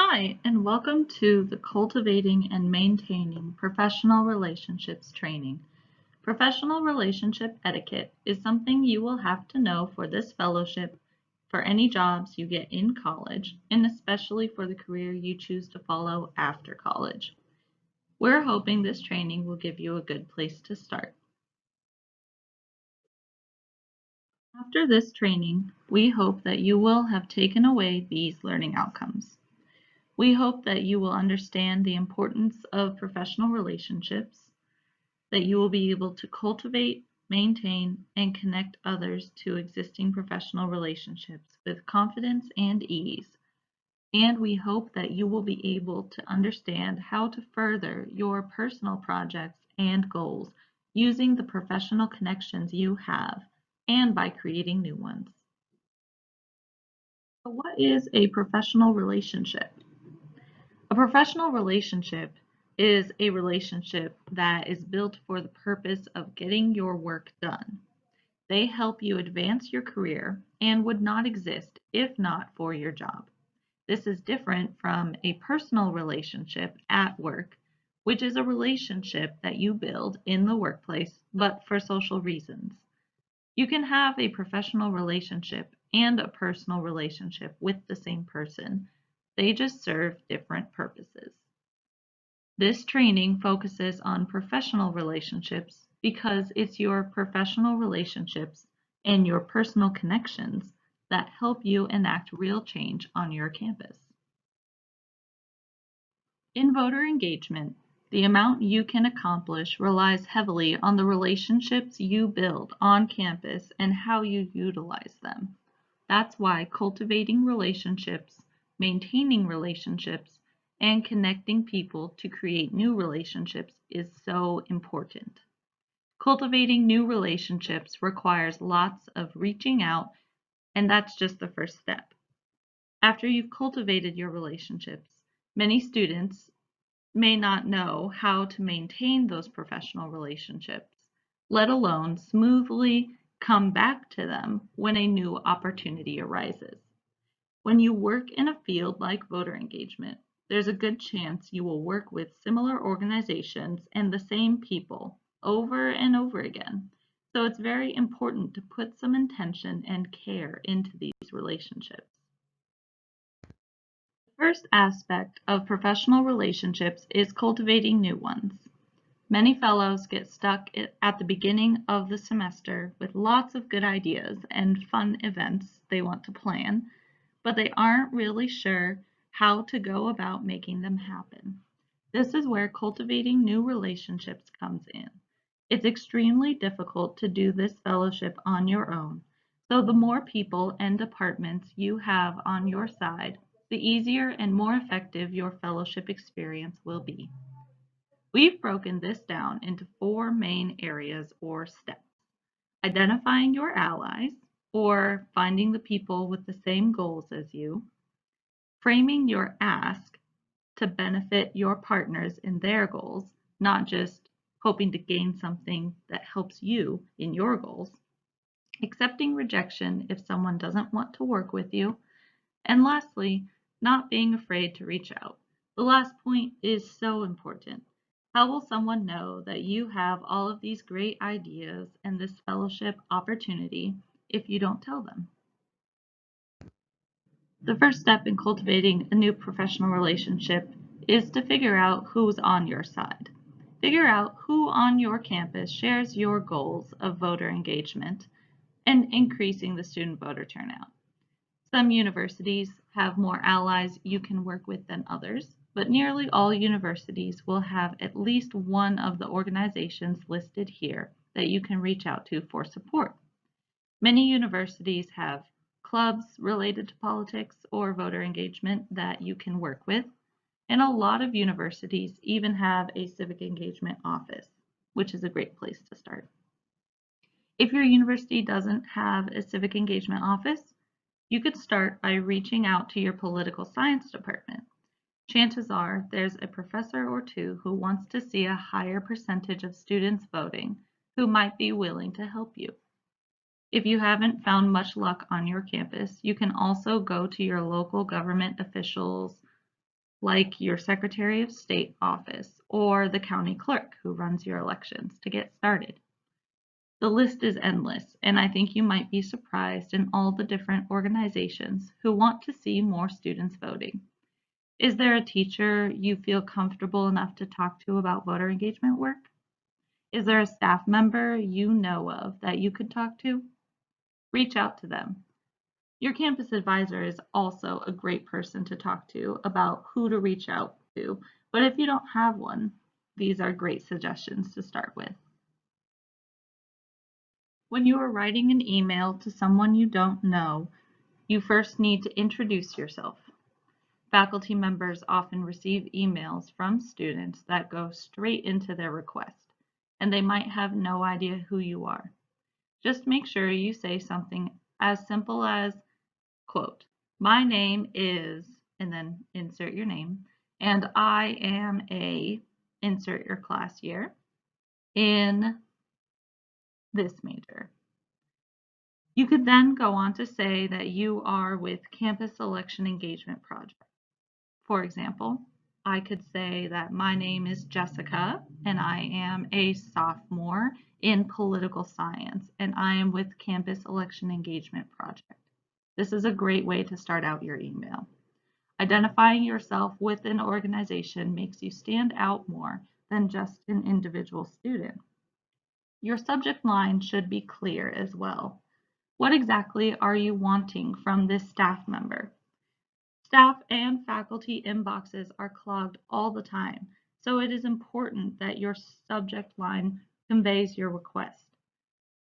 Hi, and welcome to the Cultivating and Maintaining Professional Relationships training. Professional relationship etiquette is something you will have to know for this fellowship, for any jobs you get in college, and especially for the career you choose to follow after college. We're hoping this training will give you a good place to start. After this training, we hope that you will have taken away these learning outcomes. We hope that you will understand the importance of professional relationships, that you will be able to cultivate, maintain, and connect others to existing professional relationships with confidence and ease. And we hope that you will be able to understand how to further your personal projects and goals using the professional connections you have and by creating new ones. So what is a professional relationship? A professional relationship is a relationship that is built for the purpose of getting your work done. They help you advance your career and would not exist if not for your job. This is different from a personal relationship at work, which is a relationship that you build in the workplace, but for social reasons. You can have a professional relationship and a personal relationship with the same person. They just serve different purposes. This training focuses on professional relationships because it's your professional relationships and your personal connections that help you enact real change on your campus. In voter engagement, the amount you can accomplish relies heavily on the relationships you build on campus and how you utilize them. That's why cultivating relationships, maintaining relationships, and connecting people to create new relationships is so important. Cultivating new relationships requires lots of reaching out, and that's just the first step. After you've cultivated your relationships, many students may not know how to maintain those professional relationships, let alone smoothly come back to them when a new opportunity arises. When you work in a field like voter engagement, there's a good chance you will work with similar organizations and the same people over and over again. So it's very important to put some intention and care into these relationships. First aspect of professional relationships is cultivating new ones. Many fellows get stuck at the beginning of the semester with lots of good ideas and fun events they want to plan, but they aren't really sure how to go about making them happen. This is where cultivating new relationships comes in. It's extremely difficult to do this fellowship on your own, so the more people and departments you have on your side, the easier and more effective your fellowship experience will be. We've broken this down into four main areas or steps: identifying your allies, or finding the people with the same goals as you, framing your ask to benefit your partners in their goals, not just hoping to gain something that helps you in your goals, accepting rejection if someone doesn't want to work with you, and lastly, not being afraid to reach out. The last point is so important. How will someone know that you have all of these great ideas and this fellowship opportunity if you don't tell them? The first step in cultivating a new professional relationship is to figure out who's on your side. Figure out who on your campus shares your goals of voter engagement and increasing the student voter turnout. Some universities have more allies you can work with than others, but nearly all universities will have at least one of the organizations listed here that you can reach out to for support. Many universities have clubs related to politics or voter engagement that you can work with, and a lot of universities even have a civic engagement office, which is a great place to start. If your university doesn't have a civic engagement office, you could start by reaching out to your political science department. Chances are there's a professor or two who wants to see a higher percentage of students voting who might be willing to help you. If you haven't found much luck on your campus, you can also go to your local government officials like your Secretary of State office or the county clerk who runs your elections to get started. The list is endless, and I think you might be surprised in all the different organizations who want to see more students voting. Is there a teacher you feel comfortable enough to talk to about voter engagement work? Is there a staff member you know of that you could talk to? Reach out to them. Your campus advisor is also a great person to talk to about who to reach out to, but if you don't have one, these are great suggestions to start with. When you are writing an email to someone you don't know, you first need to introduce yourself. Faculty members often receive emails from students that go straight into their request, and they might have no idea who you are. Just make sure you say something as simple as, quote, "My name is," and then insert your name, "and I am a," insert your class year, "in this major." You could then go on to say that you are with Campus Election Engagement Project. For example, I could say that my name is Jessica and I am a sophomore in political science and I am with Campus Election Engagement Project. This is a great way to start out your email. Identifying yourself with an organization makes you stand out more than just an individual student. Your subject line should be clear as well. What exactly are you wanting from this staff member? Staff and faculty inboxes are clogged all the time, so it is important that your subject line conveys your request.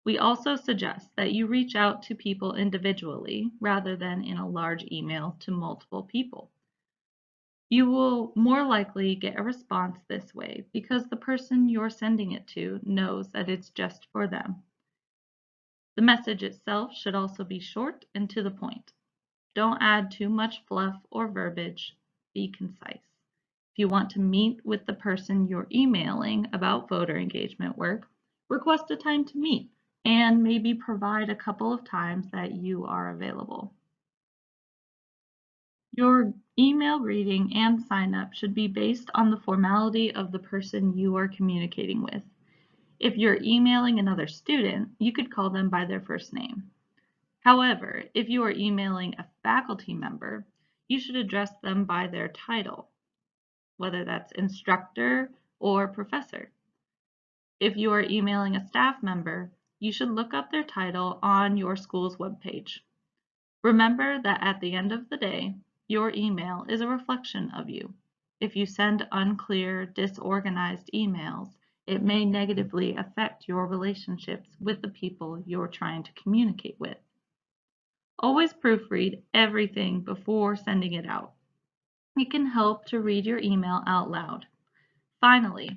We also suggest that you reach out to people individually rather than in a large email to multiple people. You will more likely get a response this way because the person you're sending it to knows that it's just for them. The message itself should also be short and to the point. Don't add too much fluff or verbiage. Be concise. If you want to meet with the person you're emailing about voter engagement work, request a time to meet and maybe provide a couple of times that you are available. Your email greeting and sign up should be based on the formality of the person you are communicating with. If you're emailing another student, you could call them by their first name. However, if you are emailing a faculty member, you should address them by their title, whether that's instructor or professor. If you are emailing a staff member, you should look up their title on your school's webpage. Remember that at the end of the day, your email is a reflection of you. If you send unclear, disorganized emails, it may negatively affect your relationships with the people you're trying to communicate with. Always proofread everything before sending it out. It can help to read your email out loud. Finally,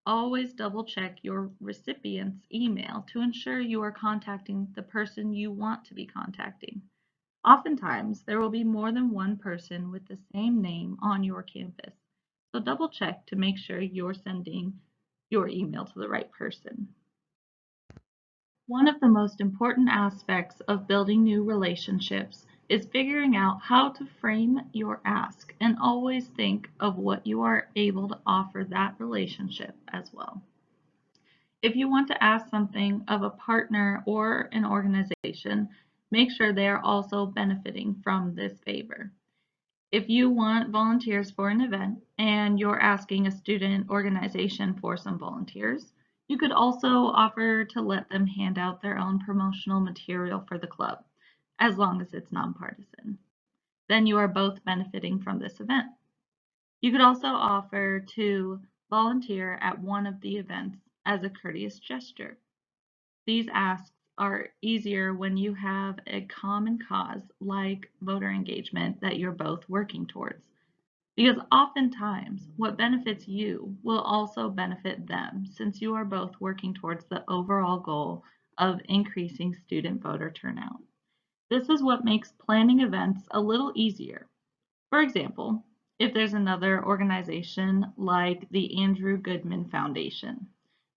always double check your recipient's email to ensure you are contacting the person you want to be contacting. Oftentimes, there will be more than one person with the same name on your campus, so double check to make sure you're sending your email to the right person. One of the most important aspects of building new relationships is figuring out how to frame your ask and always think of what you are able to offer that relationship as well. If you want to ask something of a partner or an organization, make sure they are also benefiting from this favor. If you want volunteers for an event and you're asking a student organization for some volunteers, you could also offer to let them hand out their own promotional material for the club, as long as it's nonpartisan. Then you are both benefiting from this event. You could also offer to volunteer at one of the events as a courteous gesture. These asks are easier when you have a common cause like voter engagement that you're both working towards. Because oftentimes, what benefits you will also benefit them since you are both working towards the overall goal of increasing student voter turnout. This is what makes planning events a little easier. For example, if there's another organization like the Andrew Goodman Foundation,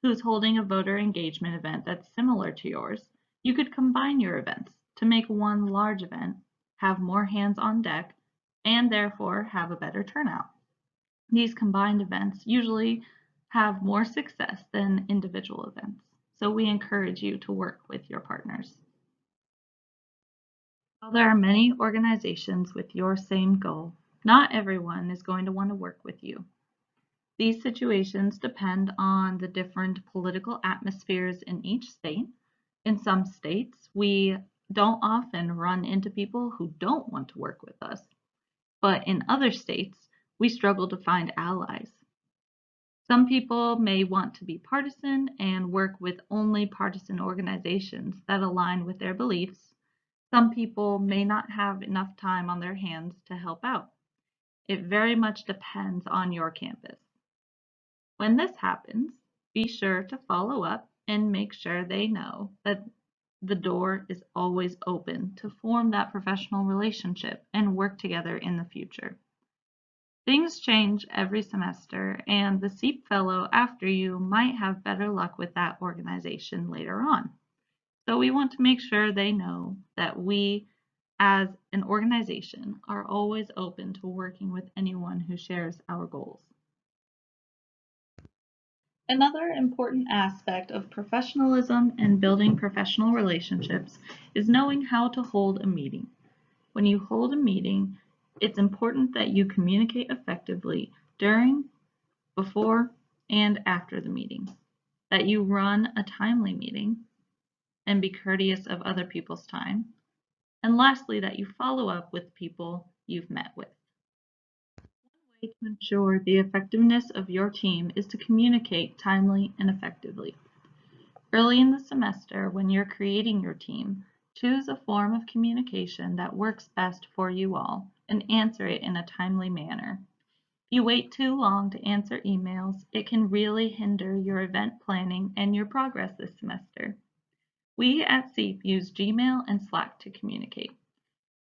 who's holding a voter engagement event that's similar to yours, you could combine your events to make one large event, have more hands on deck, and therefore have a better turnout. These combined events usually have more success than individual events, so we encourage you to work with your partners. While there are many organizations with your same goal, not everyone is going to want to work with you. These situations depend on the different political atmospheres in each state. In some states, we don't often run into people who don't want to work with us, but in other states, we struggle to find allies. Some people may want to be partisan and work with only partisan organizations that align with their beliefs. Some people may not have enough time on their hands to help out. It very much depends on your campus. When this happens, be sure to follow up and make sure they know that the door is always open to form that professional relationship and work together in the future. Things change every semester, and the SEEP fellow after you might have better luck with that organization later on. So we want to make sure they know that we, as an organization, are always open to working with anyone who shares our goals. Another important aspect of professionalism and building professional relationships is knowing how to hold a meeting. When you hold a meeting, it's important that you communicate effectively during, before, and after the meeting, that you run a timely meeting and be courteous of other people's time, and lastly, that you follow up with people you've met with. One way to ensure the effectiveness of your team is to communicate timely and effectively. Early in the semester, when you're creating your team, choose a form of communication that works best for you all and answer it in a timely manner. If you wait too long to answer emails, it can really hinder your event planning and your progress this semester. We at SEEP use Gmail and Slack to communicate.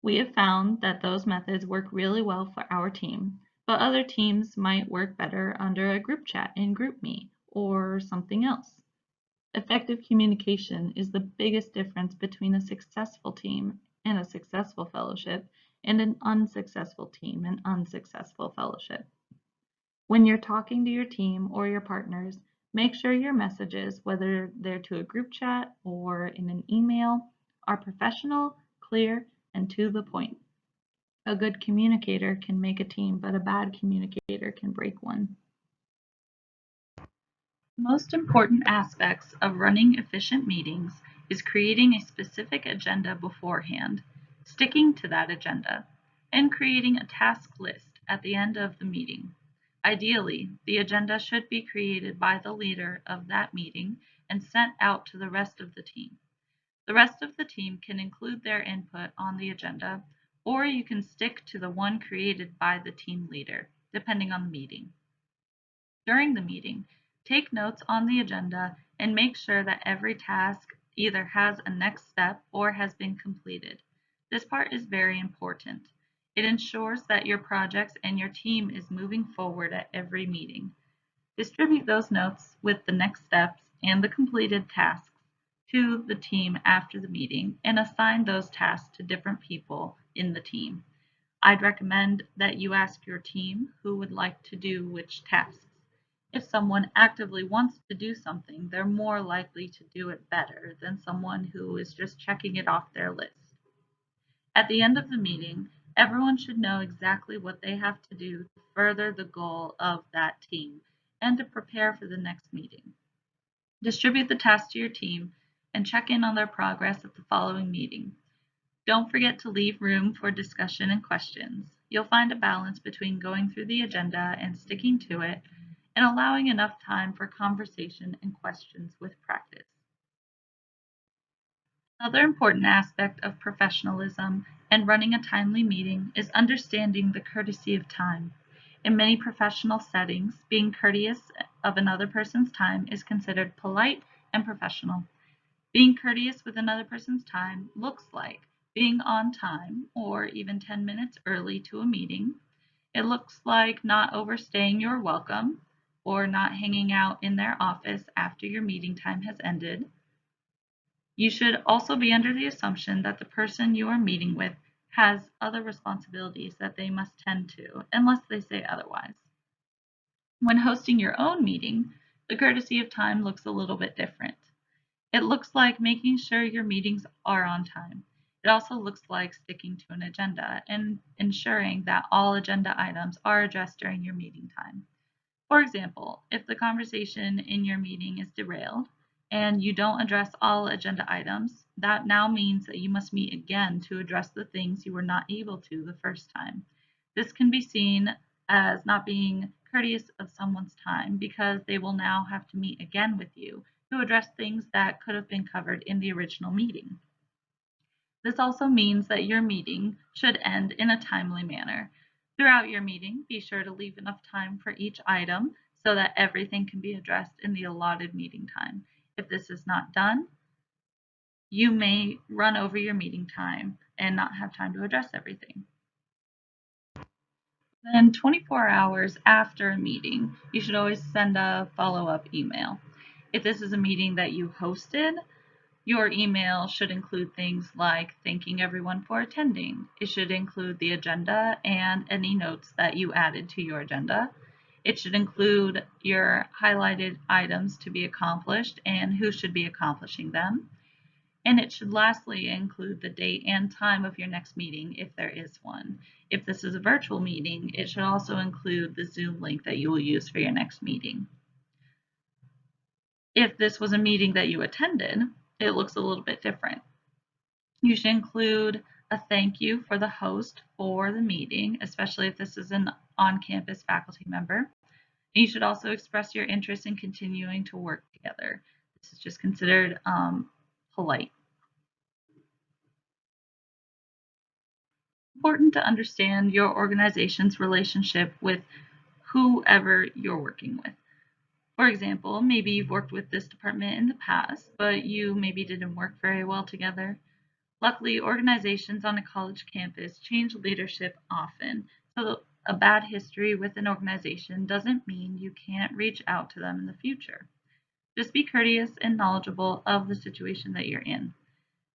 We have found that those methods work really well for our team, but other teams might work better under a group chat in GroupMe or something else. Effective communication is the biggest difference between a successful team and a successful fellowship and an unsuccessful team and unsuccessful fellowship. When you're talking to your team or your partners, make sure your messages, whether they're to a group chat or in an email, are professional, clear, and to the point. A good communicator can make a team, but a bad communicator can break one. The most important aspects of running efficient meetings is creating a specific agenda beforehand, sticking to that agenda, and creating a task list at the end of the meeting. Ideally, the agenda should be created by the leader of that meeting and sent out to the rest of the team. The rest of the team can include their input on the agenda, or you can stick to the one created by the team leader, depending on the meeting. During the meeting, take notes on the agenda and make sure that every task either has a next step or has been completed. This part is very important. It ensures that your projects and your team is moving forward at every meeting. Distribute those notes with the next steps and the completed tasks to the team after the meeting and assign those tasks to different people in the team. I'd recommend that you ask your team who would like to do which tasks. If someone actively wants to do something, they're more likely to do it better than someone who is just checking it off their list. At the end of the meeting, everyone should know exactly what they have to do to further the goal of that team and to prepare for the next meeting. Distribute the tasks to your team and check in on their progress at the following meeting. Don't forget to leave room for discussion and questions. You'll find a balance between going through the agenda and sticking to it and allowing enough time for conversation and questions with practice. Another important aspect of professionalism and running a timely meeting is understanding the courtesy of time. In many professional settings, being courteous of another person's time is considered polite and professional. Being courteous with another person's time looks like being on time or even 10 minutes early to a meeting. It looks like not overstaying your welcome or not hanging out in their office after your meeting time has ended. You should also be under the assumption that the person you are meeting with has other responsibilities that they must tend to, unless they say otherwise. When hosting your own meeting, the courtesy of time looks a little bit different. It looks like making sure your meetings are on time. It also looks like sticking to an agenda and ensuring that all agenda items are addressed during your meeting time. For example, if the conversation in your meeting is derailed and you don't address all agenda items, that now means that you must meet again to address the things you were not able to the first time. This can be seen as not being courteous of someone's time because they will now have to meet again with you to address things that could have been covered in the original meeting. This also means that your meeting should end in a timely manner. Throughout your meeting, be sure to leave enough time for each item so that everything can be addressed in the allotted meeting time. If this is not done, you may run over your meeting time and not have time to address everything. Then 24 hours after a meeting, you should always send a follow-up email. If this is a meeting that you hosted, your email should include things like thanking everyone for attending. It should include the agenda and any notes that you added to your agenda. It should include your highlighted items to be accomplished and who should be accomplishing them. And it should lastly include the date and time of your next meeting if there is one. If this is a virtual meeting, it should also include the Zoom link that you will use for your next meeting. If this was a meeting that you attended, it looks a little bit different. You should include a thank you for the host for the meeting, especially if this is an on-campus faculty member. You should also express your interest in continuing to work together. This is just considered polite. Important to understand your organization's relationship with whoever you're working with. For example, maybe you've worked with this department in the past, but you maybe didn't work very well together. Luckily, organizations on a college campus change leadership often, so a bad history with an organization doesn't mean you can't reach out to them in the future. Just be courteous and knowledgeable of the situation that you're in.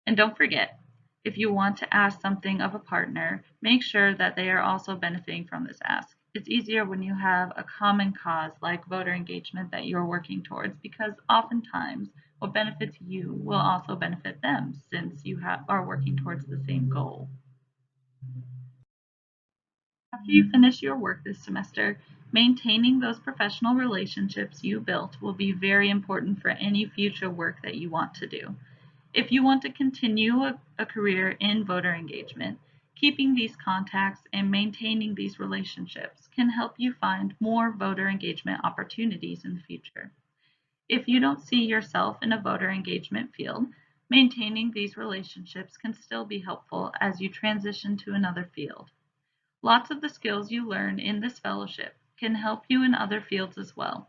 And don't forget, if you want to ask something of a partner, make sure that they are also benefiting from this ask. It's easier when you have a common cause like voter engagement that you're working towards because oftentimes what benefits you will also benefit them since you are working towards the same goal. After you finish your work this semester, maintaining those professional relationships you built will be very important for any future work that you want to do. If you want to continue a career in voter engagement, keeping these contacts and maintaining these relationships can help you find more voter engagement opportunities in the future. If you don't see yourself in a voter engagement field, maintaining these relationships can still be helpful as you transition to another field. Lots of the skills you learn in this fellowship can help you in other fields as well.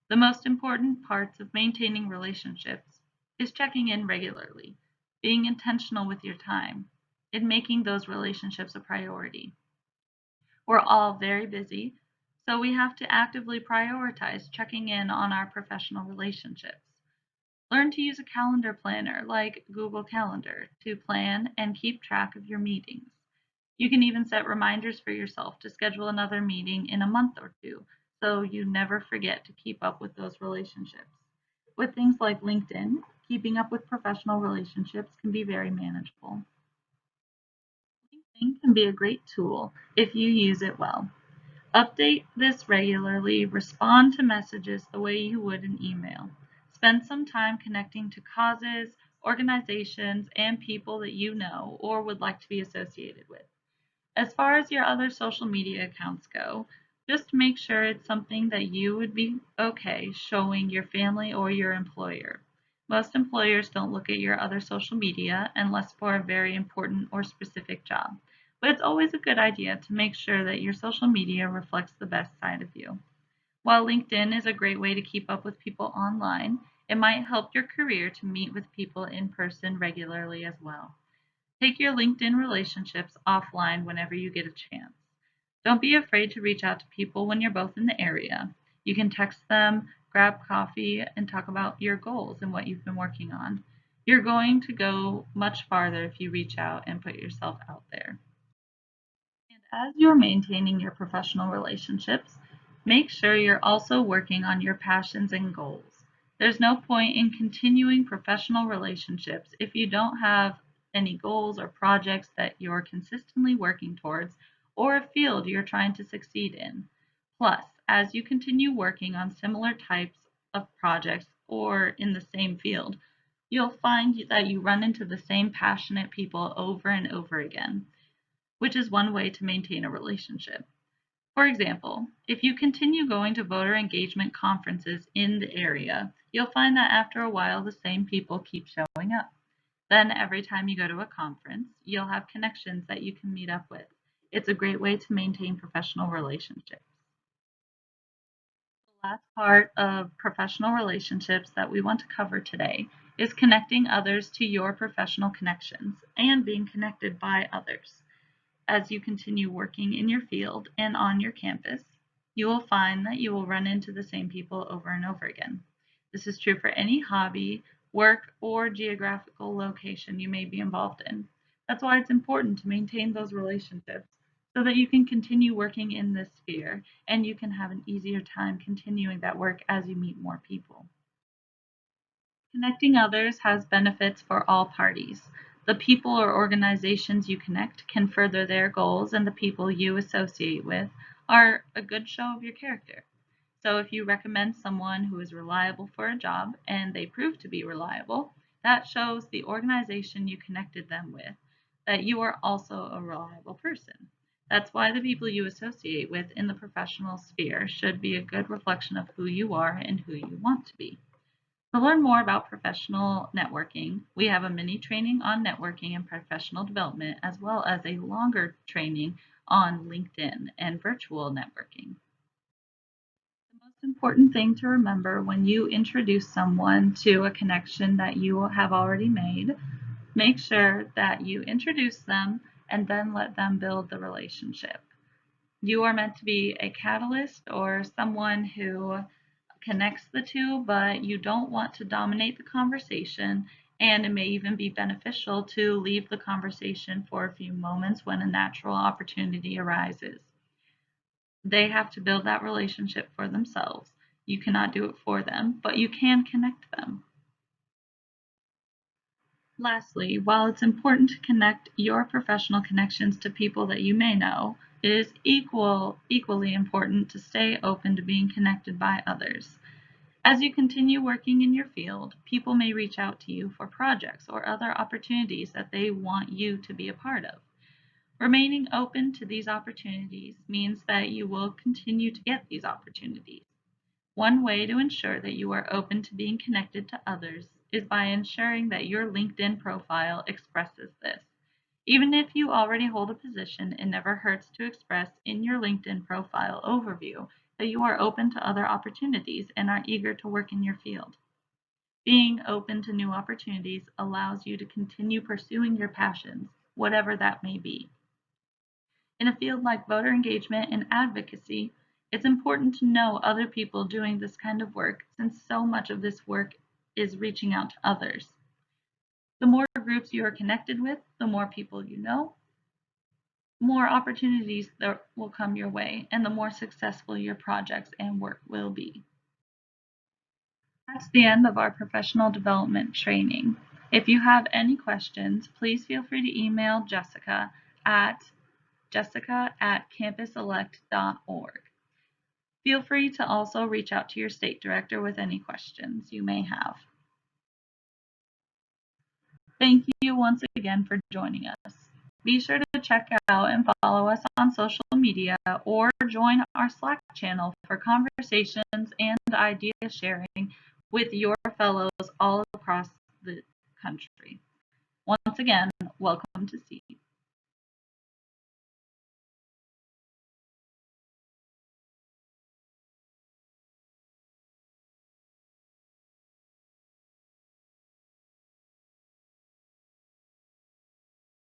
The most important parts of maintaining relationships is checking in regularly, being intentional with your time, and making those relationships a priority. We're all very busy, so we have to actively prioritize checking in on our professional relationships. Learn to use a calendar planner like Google Calendar to plan and keep track of your meetings. You can even set reminders for yourself to schedule another meeting in a month or two so you never forget to keep up with those relationships. With things like LinkedIn, keeping up with professional relationships can be very manageable. LinkedIn can be a great tool if you use it well. Update this regularly, respond to messages the way you would an email. Spend some time connecting to causes, organizations, and people that you know or would like to be associated with. As far as your other social media accounts go, just make sure it's something that you would be okay showing your family or your employer. Most employers don't look at your other social media unless for a very important or specific job, but it's always a good idea to make sure that your social media reflects the best side of you. While LinkedIn is a great way to keep up with people online, it might help your career to meet with people in person regularly as well. Take your LinkedIn relationships offline whenever you get a chance. Don't be afraid to reach out to people when you're both in the area. You can text them, grab coffee, and talk about your goals and what you've been working on. You're going to go much farther if you reach out and put yourself out there. And as you're maintaining your professional relationships, Make sure you're also working on your passions and goals. There's no point in continuing professional relationships if you don't have any goals or projects that you're consistently working towards or a field you're trying to succeed in. Plus, as you continue working on similar types of projects or in the same field, you'll find that you run into the same passionate people over and over again, which is one way to maintain a relationship. For example, if you continue going to voter engagement conferences in the area, you'll find that after a while the same people keep showing up. Then every time you go to a conference, you'll have connections that you can meet up with. It's a great way to maintain professional relationships. The last part of professional relationships that we want to cover today is connecting others to your professional connections and being connected by others. As you continue working in your field and on your campus, you will find that you will run into the same people over and over again. This is true for any hobby, work, or geographical location you may be involved in. That's why it's important to maintain those relationships so that you can continue working in this sphere and you can have an easier time continuing that work as you meet more people. Connecting others has benefits for all parties. The people or organizations you connect can further their goals, and the people you associate with are a good show of your character. So, if you recommend someone who is reliable for a job and they prove to be reliable, that shows the organization you connected them with that you are also a reliable person. That's why the people you associate with in the professional sphere should be a good reflection of who you are and who you want to be. To learn more about professional networking, we have a mini training on networking and professional development, as well as a longer training on LinkedIn and virtual networking. The most important thing to remember when you introduce someone to a connection that you have already made, make sure that you introduce them and then let them build the relationship. You are meant to be a catalyst or someone who connects the two, but you don't want to dominate the conversation. And it may even be beneficial to leave the conversation for a few moments when a natural opportunity arises. They have to build that relationship for themselves. You cannot do it for them, but you can connect them. Lastly, while it's important to connect your professional connections to people that you may know, it is equally important to stay open to being connected by others. As you continue working in your field, people may reach out to you for projects or other opportunities that they want you to be a part of. Remaining open to these opportunities means that you will continue to get these opportunities. One way to ensure that you are open to being connected to others is by ensuring that your LinkedIn profile expresses this. Even if you already hold a position, it never hurts to express in your LinkedIn profile overview that you are open to other opportunities and are eager to work in your field. Being open to new opportunities allows you to continue pursuing your passions, whatever that may be. In a field like voter engagement and advocacy, it's important to know other people doing this kind of work since so much of this work is reaching out to others. The more groups you are connected with, the more people you know, more opportunities that will come your way, and the more successful your projects and work will be. That's the end of our professional development training. If you have any questions, please feel free to email at jessica@campuselect.org. Feel free to also reach out to your state director with any questions you may have. Thank you once again for joining us. Be sure to check out and follow us on social media or join our Slack channel for conversations and idea sharing with your fellows all across the country. Once again, welcome to CETA.